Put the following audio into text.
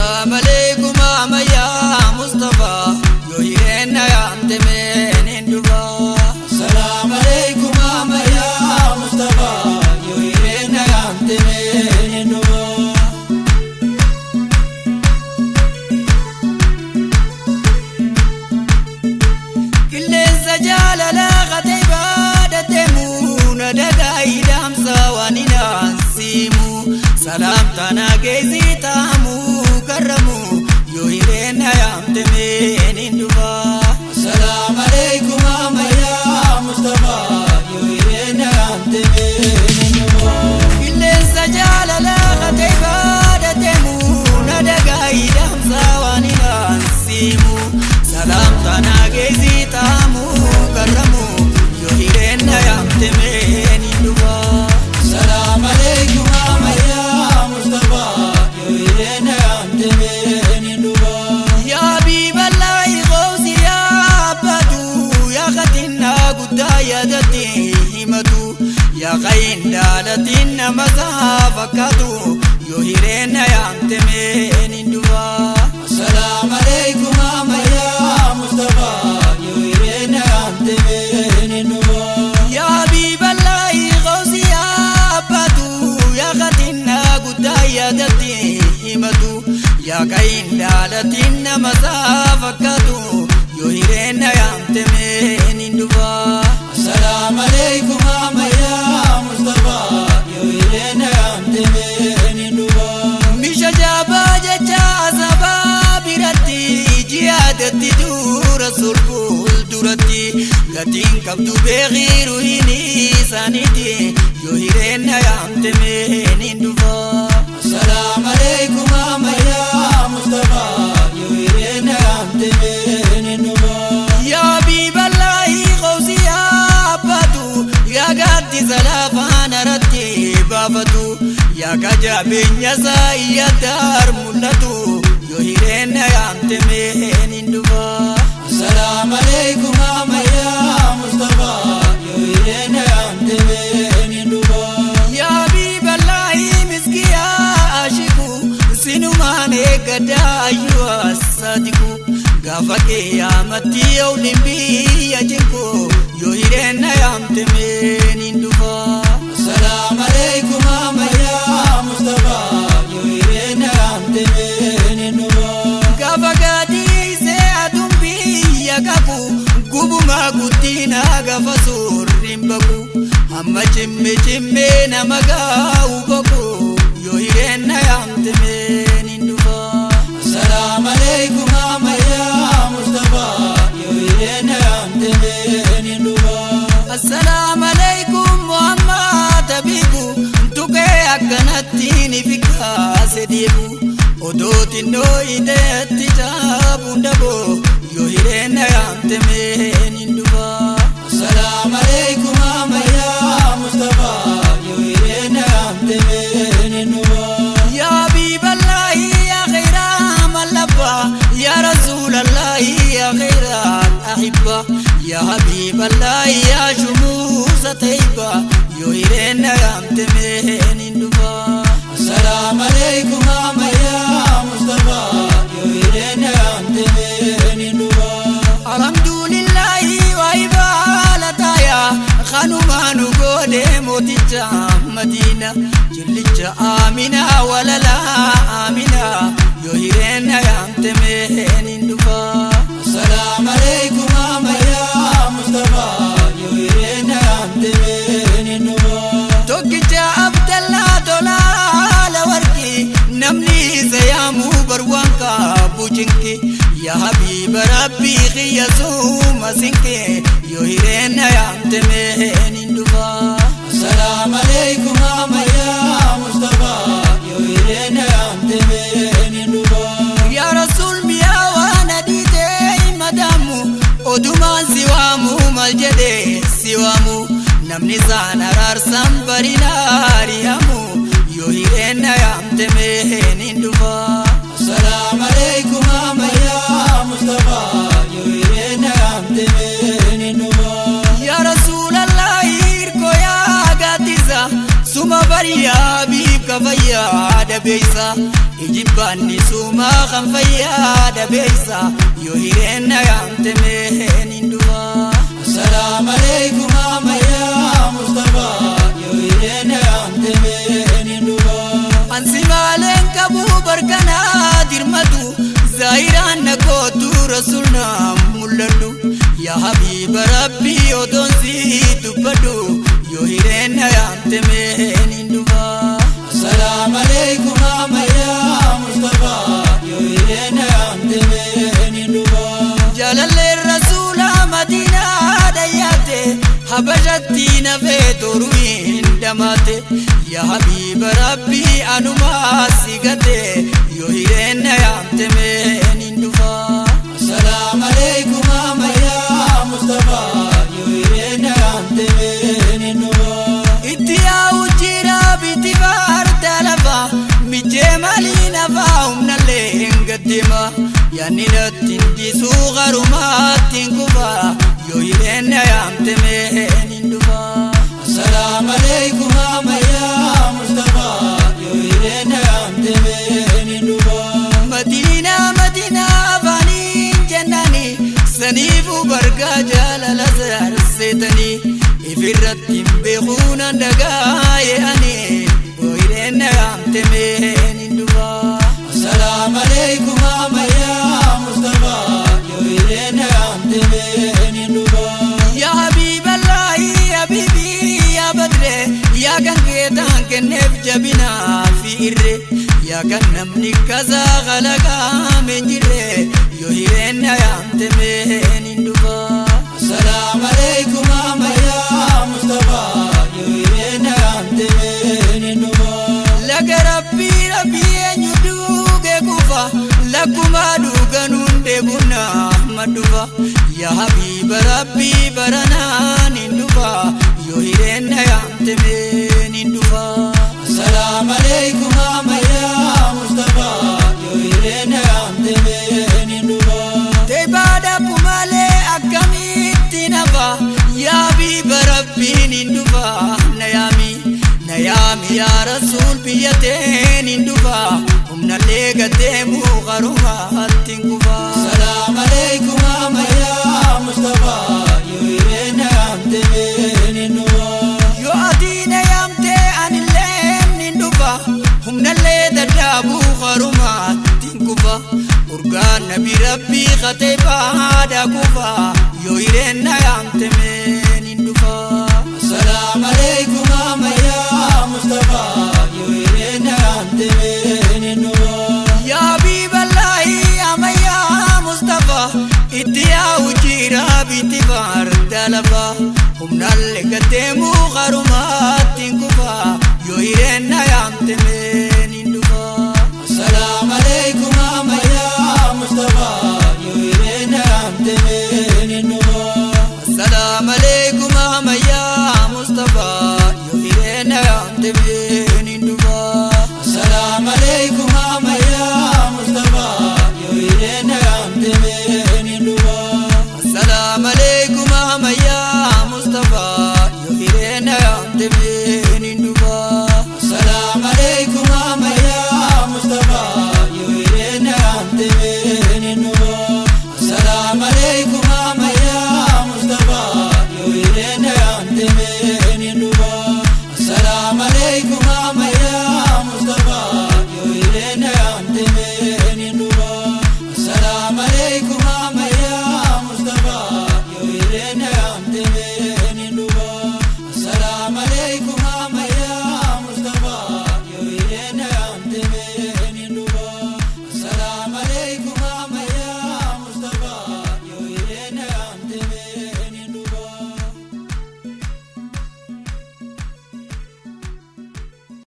السلام عليكم يا مصطفى يوهينا يا أنتمين دبا السلام عليكم يا مصطفى يوهينا يا أنتمين دبا كل الزجال لا غتيبا دتمون دقاي دام سوانينا نسيمو سلام تانا جيزي تامو كرمو يوهينا يا أنتمين دبا السلام عليكم يا مصطفى يوهينا يا أنتمين دبا كل الزجال لا غتيبا دتمون دقاي دام سوانينا نسيمو سلام تانا جيزي تامو كرمو يوهينا يا أنتمين دبا السلام عليكم يا مصطفى يوهينا يا أنتمين دبا يا حبيب الله غوثي يا بدو يا ختنا قدايا دتي همتو يا غين دالتنا مسافكتو يوهينا يا أنتمين دبا السلام عليكم يا مصطفى يوهينا يا أنتمين دبا يا حبيب الله غوثي يا بدو يا ختنا قدايا دتي همتو يا غين دالتنا مسافكتو يوهينا يا أنتمين دبا السلام عليكم يا مصطفى يوهينا يا أنتمين دبا مش جابا جا سبا برتي جيادتي دور سرقول دورتي قتين كبدو بغير هيني سانيتي يوهينا يا أنتمين دبا السلام عليكم يا مصطفى يوهينا يا أنتمين دبا يا حبيب الله غوثي يا بدو يا قدي سلافان رتي بافتو يا كجابين يا ساي دار ملتو يوهينا يا أنتمين دبا السلام عليكم يا مصطفى يوهينا يا أنتمين دبا يا حبيب الله مسكي يا عاشقو سنو ماني قدا أيها الصادقو غافك يا متي أولمبي يا جنكو يوهينا يا أنتمين دبا السلام عليكم يا مصطفى يوهينا يا أنتمين دبا غافك دي سيادم بي يا كابو قبو ما قدينا غافسور رمبكو أما جمي جمي نمغاو بكو يوهينا يا أنتمين دبا السلام عليكم يا مصطفى يوهينا يا أنتمين دبا السلام عليكم محمد حبيبو انتوكي أكنتيني فيكا سديبو ودوتي نوي ديتي جابو ندبو يوهينا يا أنتمين دبا السلام عليكم يا مصطفى يوهينا يا أنتمين دبا يا حبيب الله يا خير من لبى يا رسول الله يا خير الأحبة يا حبيب الله يا شموس طيبة يوهينا يا أنتمين دبا السلام عليكم يا مصطفى يوهينا يا أنتمين دبا الحمد لله وعبالة يا خانو ما نقول موتيجا مدينة جلجا آمنا ولا لا آمنا يوهينا يا أنتمين دبا السلام عليكم يا مصطفى يوهينا يا أنتمين دبا توكيجا عبد الله دولال وركي نمني سيامو بروانكا بوجنكي يا حبيب ربي خيسو مسنكي يوهينا يا أنتمين دبا السلام عليكم يا مصطفى يوهينا يا أنتمين دبا يا رسول ميا ونديتي مدامو ودمان سوامو ملجدي سوامو نمني زانا رارسام بريناري همو يوهينا يا أنتمين دبا السلام عليكم يا مصطفى يوهينا يا أنتمين دبا يا رسول الله إركو يا قاتزة suma bariyaa biifka fayyaada beeysa ijibbaanni suma kan fayyaada beeysa yoo hireenna yaamte meen hin dhufa. Assalaamu alaykum ammayyaa Mustafa yoo hireenna yaamte meen hin dhufa. Ansi maaleen qabu barkanaa dirmatu zaahiraan na kootu rasulna mul'adhu yaa habiiba rabbii odoon si dubbadhu yoo hireenna yaamte meen hin dhufa. Assalaamu alaykum ammayyaa Mustafa yoo hireenna yaamte meen hin dhufa. Jaalalleen rasuula Madiinaa dhayyaate habashatti nafee toruu hin dhamaate yaa habiiba rabbii anumaa si gate yoo hireenna yaamte meen hin dhufa. Assalaamu alaykum ammayyaa Mustafa yoo hireenna yaamte meen hin dhufa. Itti yaa'u jira biti farda lafa mijee malii nafa humnallee hin gaddeema yaanni natti hindisuu garumaatti hin kufa yoo hireenna yaamte meen hin dhufa. Assalaamu alaykum ammayyaa Mustafa yoo hireenna yaamte meen hin dhufa. Madiinaa Madiinaa afaaniin jennani saniifuu bargaa jaalala sarseetanii ifirratti hin beekuunan dhagaaye ani yoo hireenna yaamte meen hin dhufa. Assalaamu alaykum ammayyaa Mustafa yoo hireenna yaamte meen hin dhufa. Yaa habiiballaahi habiibii yaa badre yaa kan keetaan kenneef jabinaa fi irre yaa kan namni kasaa qalaqaame hin jirre yoo hireenna yaamte meen hin dhufa. Assalaamu alaykum ammayyaa Mustafa yoo hireenna yaamte meen hin dhufa. Laga rabbii rabbii eenyu duuge kufa lakkuma dhuganuun deebuna maddufa yaa habiiba rabbii baranaan hin dhufa yoo hireenna yaamte meen hin dhufa. Assalaamu alaykum ammayyaa Mustafa yoo hireenna yaamte meen hin dhufa. Teebaadha kumalee akkamitti nafa yaa habiiba rabbiin hin dhufa na yaami yaa rasuul biyya teen hin dhufa humnallee gaddeemuu garumaatti hin kufa. Assalaamu alaykum ammayyaa Mustafa yoo hireenna yaamte meen hin dhufa. Yoo ati na yaamte anillee hin dhufa humnallee dadhaabuu garumaatti hin kufa. Urgaan nabi rabbii katee baada kufa yoo hireenna yaamte meen hin dhufa. Assalaamu alaykum ammayyaa Mustafa yoo hireenna yaamte meen hin dhufa. Yaa habiiballaahi ammayyaa Mustafa itti yaa'u jira biti farda lafa humnallee gaddeemuu garumaatti hin kufa yoo hireenna yaamte meen hin dhufa. Assalaamu alaykum ammayyaa Mustafa yoo hireenna yaamte meen hin dhufa. Assalaamu alaykum ammayyaa Mustafa yoo hireenna yaamte meen hin dhufa. Assalaamu alaykum ammayyaa Mustafa yoo hireenna yaamte meen hin dhufa. Assalaamu alaykum ammayyaa Mustafa yoo hireenna yaamte meen hin dhufa. Assalaamu alaykum ammayyaa Mustafa yoo hireenna yaamte meen hin dhufa. Assalaamu alaykum ammayyaa Mustafa yoo hireenna yaamte meen